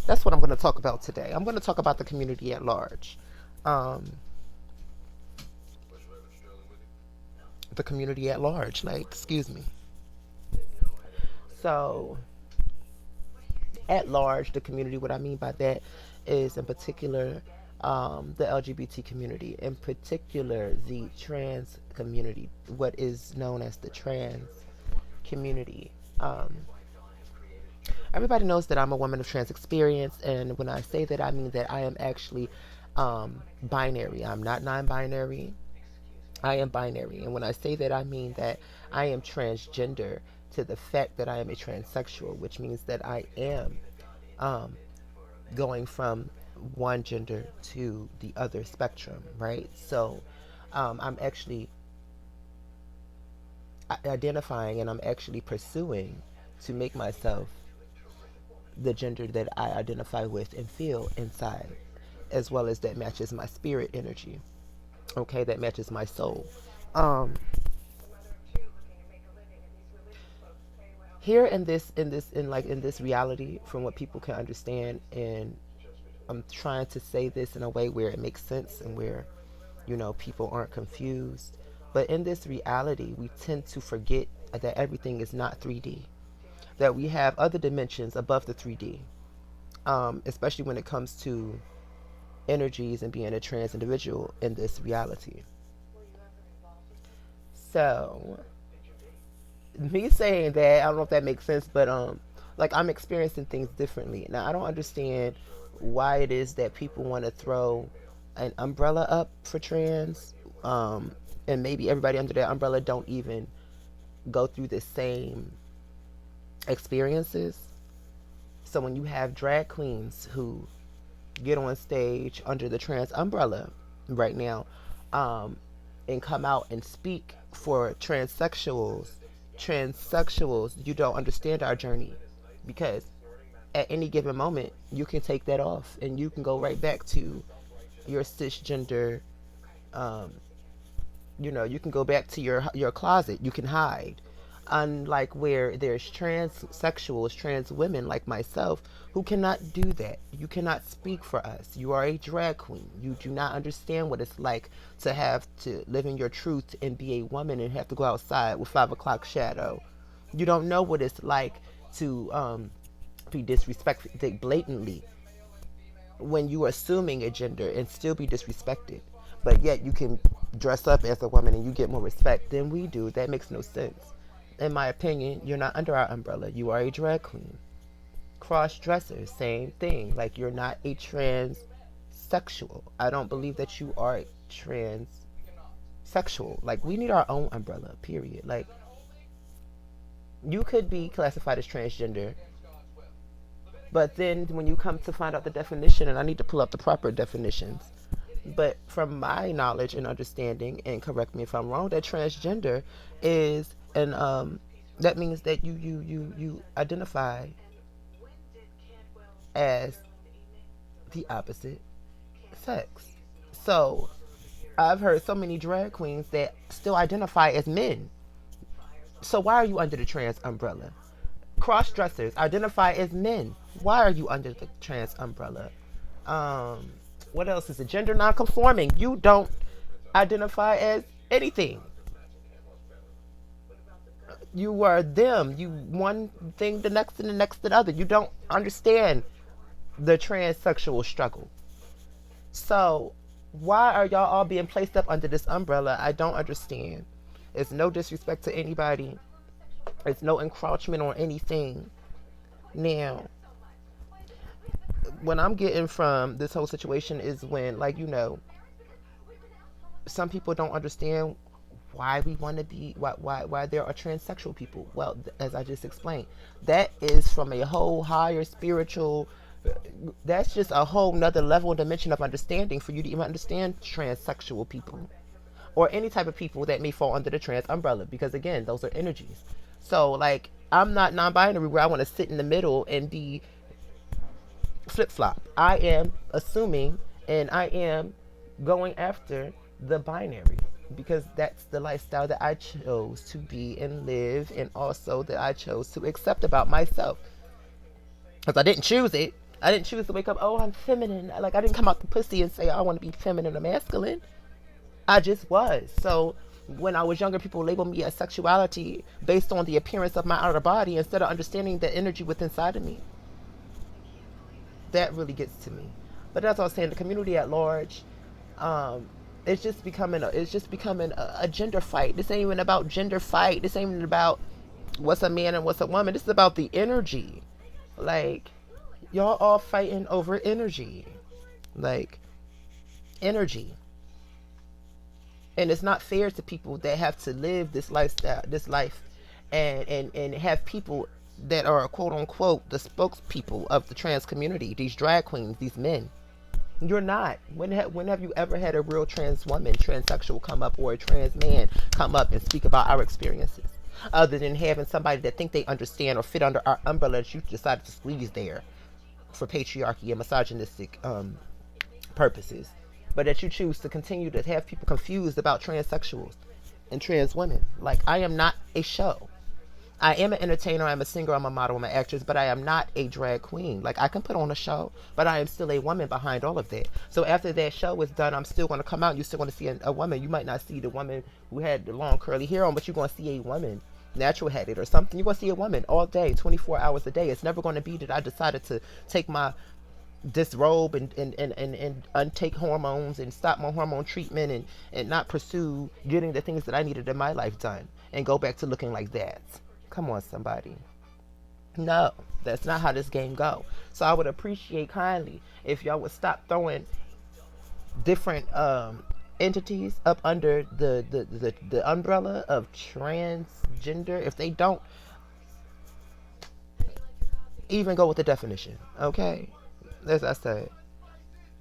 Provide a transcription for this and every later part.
That's what I'm going to talk about today. I'm going to talk about the community at large. Um, the community at large, like, excuse me. So, at large, the community, what I mean by that is in particular the LGBT community, in particular the trans community, what is known as the trans community. Um, Everybody knows that I'm a woman of trans experience, and when I say that, I mean that I am actually binary. I'm not non binary. I am binary. And when I say that, I mean that I am transgender to the fact that I am a transsexual, which means that I am um, going from one gender to the other spectrum, right? So I'm actually identifying and I'm actually pursuing to make myself the gender that I identify with and feel inside, as well as that matches my spirit energy. Okay, that matches my soul. Um, Here in this reality, from what people can understand, and I'm trying to say this in a way where it makes sense and where people aren't confused. But in this reality, we tend to forget that everything is not 3D. That we have other dimensions above the 3D, especially when it comes to energies and being a trans individual in this reality. So, me saying that, I don't know if that makes sense, but like I'm experiencing things differently. Now, I don't understand why it is that people want to throw an umbrella up for trans, and maybe everybody under that umbrella don't even go through the same experiences. So when you have drag queens who get on stage under the trans umbrella right now, um, and come out and speak for transsexuals, you don't understand our journey, because at any given moment you can take that off and you can go right back to your cisgender. um, you can go back to your closet. You can hide. Unlike where there's transsexuals, trans women like myself, who cannot do that. You cannot speak for us. You are a drag queen. You do not understand what it's like to have to live in your truth and be a woman and have to go outside with 5 o'clock shadow. You don't know what it's like to be disrespected blatantly when you are assuming a gender and still be disrespected. But yet you can dress up as a woman and you get more respect than we do. That makes no sense. In my opinion, you're not under our umbrella. You are a drag queen. Cross dresser, same thing. Like, you're not a transsexual. I don't believe that you are a transsexual. Like, we need our own umbrella, period. Like, you could be classified as transgender, but then when you come to find out the definition, and I need to pull up the proper definitions, but from my knowledge and understanding, and correct me if I'm wrong, that transgender is an that means that you identify as the opposite sex. So I've heard so many drag queens that still identify as men. So why are you under the trans umbrella? Cross dressers identify as men. Why are you under the trans umbrella? Um, what else is it? Gender nonconforming. You don't identify as anything. You are them. You one thing, the next, and the next, to the other. You don't understand the transsexual struggle. So why are y'all all being placed up under this umbrella? I don't understand. It's no disrespect to anybody. It's no encroachment on anything. Now, what I'm getting from this whole situation is when, like, some people don't understand why we want to be, why there are transsexual people. Well, as I just explained, that is from a whole higher spiritual, that's just a whole nother level and dimension of understanding for you to even understand transsexual people or any type of people that may fall under the trans umbrella, because again, those are energies. So, like, I'm not non-binary where I want to sit in the middle and be flip-flop. I am assuming, and I am going after the binary, because that's the lifestyle that I chose to be and live, and also that I chose to accept about myself, because I didn't choose it. I didn't choose to wake up, oh, I'm feminine. Like, I didn't come out the pussy and say, I want to be feminine or masculine. I just was. So when I was younger, people labeled me as sexuality based on the appearance of my outer body instead of understanding the energy within inside of me. That really gets to me. But that's what I was saying. The community at large, um, it's just becoming a gender fight. This ain't even about gender fight. This ain't even about what's a man and what's a woman. This is about the energy. Like, y'all all fighting over energy. Like, energy. And it's not fair to people that have to live this lifestyle, this life, and have people that are quote unquote the spokespeople of the trans community, these drag queens, these men. You're not. When have you ever had a real trans woman, transsexual come up, or a trans man come up and speak about our experiences? Other than having somebody that think they understand or fit under our umbrella that you decided to squeeze there for patriarchy and misogynistic purposes, but that you choose to continue to have people confused about transsexuals and trans women. Like, I am not a show. I am an entertainer, I'm a singer, I'm a model, I'm an actress, but I am not a drag queen. Like, I can put on a show, but I am still a woman behind all of that. So after that show is done, I'm still going to come out and you're still going to see a woman. You might not see the woman who had the long curly hair on, but you're going to see a woman, natural headed or something. You're going to see a woman all day, 24 hours a day. It's never going to be that I decided to take my disrobe and untake hormones and stop my hormone treatment and not pursue getting the things that I needed in my life done and go back to looking like that. Come on, somebody. No, that's not how this game go. So I would appreciate kindly if y'all would stop throwing different entities up under the umbrella of transgender. If they don't even go with the definition, okay? As I said,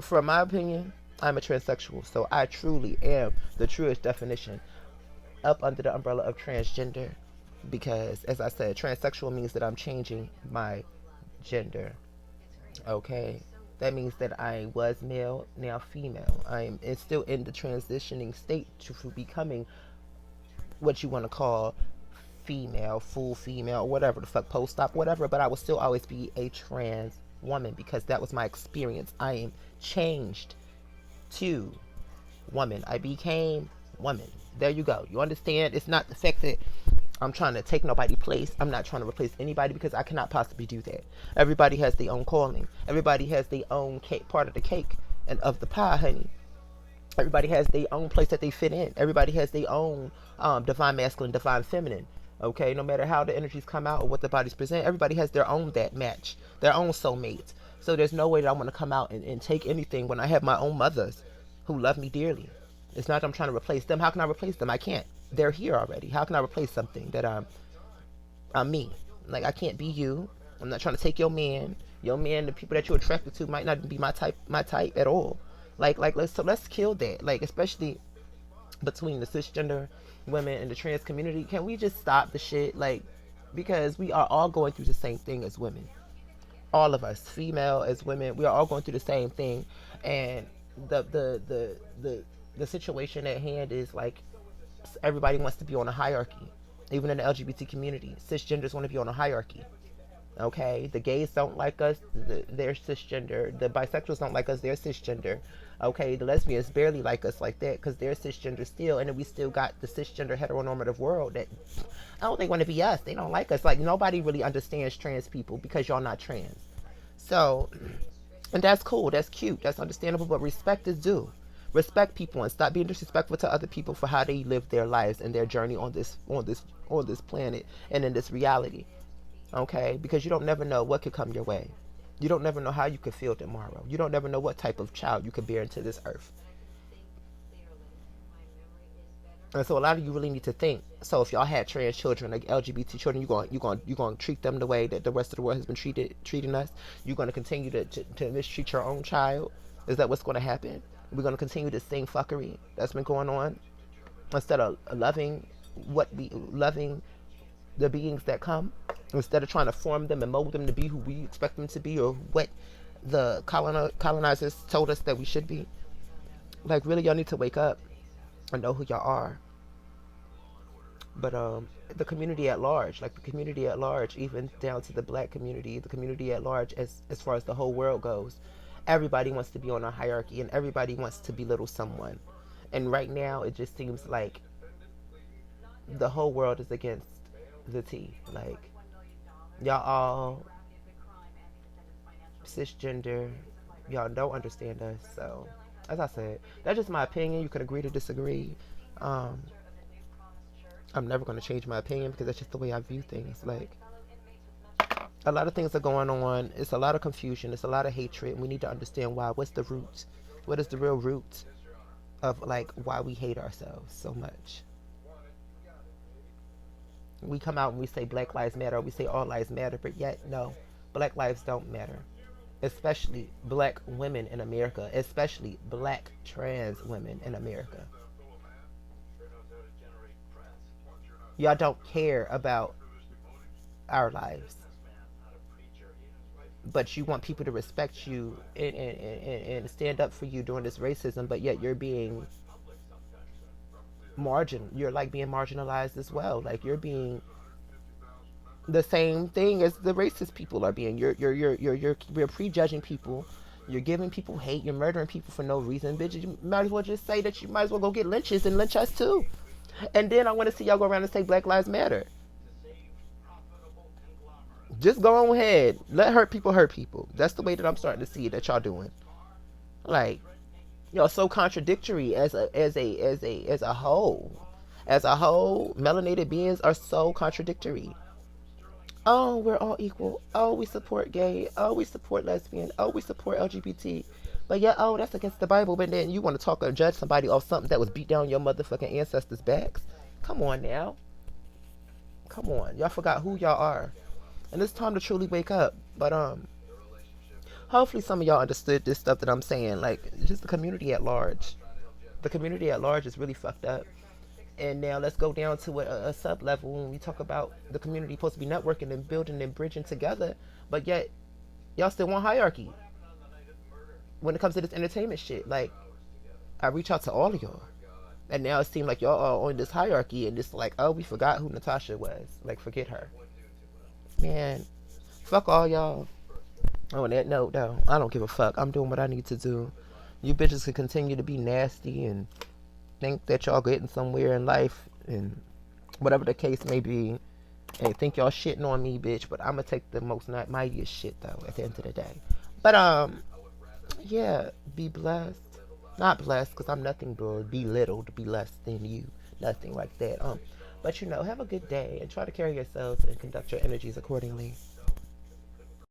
from my opinion, I'm a transsexual, so I truly am the truest definition up under the umbrella of transgender. Because, as I said, transsexual means that I'm changing my gender. Okay? That means that I was male, now female. I'm still in the transitioning state to becoming what you want to call female, full female, whatever the fuck, post-op, whatever. But I will still always be a trans woman because that was my experience. I am changed to woman. I became woman. There you go. You understand? It's not the fact that I'm trying to take nobody's place. I'm not trying to replace anybody because I cannot possibly do that. Everybody has their own calling. Everybody has their own cake, part of the cake and of the pie, honey. Everybody has their own place that they fit in. Everybody has their own divine masculine, divine feminine. Okay, no matter how the energies come out or what the bodies present, everybody has their own that match, their own soulmate. So there's no way that I'm going to come out and take anything when I have my own mothers who love me dearly. It's not that I'm trying to replace them. How can I replace them? I can't. They're here already. How can I replace something that I'm me? Like, I can't be you. I'm not trying to take your man. Your man, the people that you're attracted to might not be my type at all. Like let's kill that. Like, especially between the cisgender women and the trans community. Can we just stop the shit? Like, because we are all going through the same thing as women. All of us, female as women, we are all going through the same thing. And the situation at hand is like everybody wants to be on a hierarchy. Even in the LGBT community, cisgenders want to be on a hierarchy. Okay, the gays don't like us, they're cisgender. The bisexuals don't like us, they're cisgender. Okay, the lesbians barely like us like that because they're cisgender still, and then we still got the cisgender heteronormative world that I don't think want to be us. They don't like us. Like, nobody really understands trans people because y'all not trans. So, and that's cool, that's cute, that's understandable, but respect is due. Respect people and stop being disrespectful to other people for how they live their lives and their journey on this planet and in this reality. Okay? Because you don't never know what could come your way. You don't never know how you could feel tomorrow. You don't never know what type of child you could bear into this earth. And so a lot of you really need to think. So if y'all had trans children, like LGBT children, you're going to treat them the way that the rest of the world has been treating us. You're going to continue to mistreat your own child. Is that what's going to happen? We're going to continue this same fuckery that's been going on instead of loving the beings that come, instead of trying to form them and mold them to be who we expect them to be or what the colonizers told us that we should be. Like, really, y'all need to wake up and know who y'all are. But the community at large, like the community at large, even down to the black community, the community at large, as far as the whole world goes, everybody wants to be on a hierarchy and everybody wants to belittle someone. And right now, it just seems like the whole world is against the T. Like, y'all all cisgender, y'all don't understand us. So, as I said, that's just my opinion. You can agree to disagree. Um, I'm never going to change my opinion because that's just the way I view things. Like, a lot of things are going on. It's a lot of confusion. It's a lot of hatred. And we need to understand why. What's the root? What is the real root of like why we hate ourselves so much? We come out and we say Black Lives Matter. We say all lives matter, but yet no, Black lives don't matter. Especially Black women in America. Especially Black trans women in America. Y'all don't care about our lives, but you want people to respect you and stand up for you during this racism, but yet you're being you're like being marginalized as well. Like you're being the same thing as the racist people are being. You're prejudging people. You're giving people hate. You're murdering people for no reason. Bitch, you might as well just say that you might as well go get lynches and lynch us too. And then I want to see y'all go around and say Black Lives Matter. Just go on ahead. Let hurt people hurt people. That's the way that I'm starting to see that y'all doing. Like, y'all so contradictory as a whole. As a whole, melanated beings are so contradictory. Oh, we're all equal. Oh, we support gay. Oh, we support lesbian. Oh, we support LGBT. But yeah, oh, that's against the Bible. But then you want to talk or judge somebody off something that was beat down your motherfucking ancestors' backs? Come on now. Come on. Y'all forgot who y'all are. And it's time to truly wake up. But hopefully some of y'all understood this stuff that I'm saying. Like, just the community at large. The community at large is really fucked up. And now let's go down to a sub level when we talk about the community supposed to be networking and building and bridging together, but yet y'all still want hierarchy when it comes to this entertainment shit. Like, I reach out to all of y'all, and now it seems like y'all are on this hierarchy, and it's like, oh, we forgot who Natasha was. Like, forget her, man. Fuck all y'all. On that note, though, I don't give a fuck. I'm doing what I need to do. You bitches can continue to be nasty and think that y'all getting somewhere in life and whatever the case may be, and think y'all shitting on me, bitch. But I'm gonna take the most mightiest shit though at the end of the day. But yeah, be blessed. Not blessed because I'm nothing but belittled, be less than you, nothing like that. But have a good day and try to carry yourselves and conduct your energies accordingly.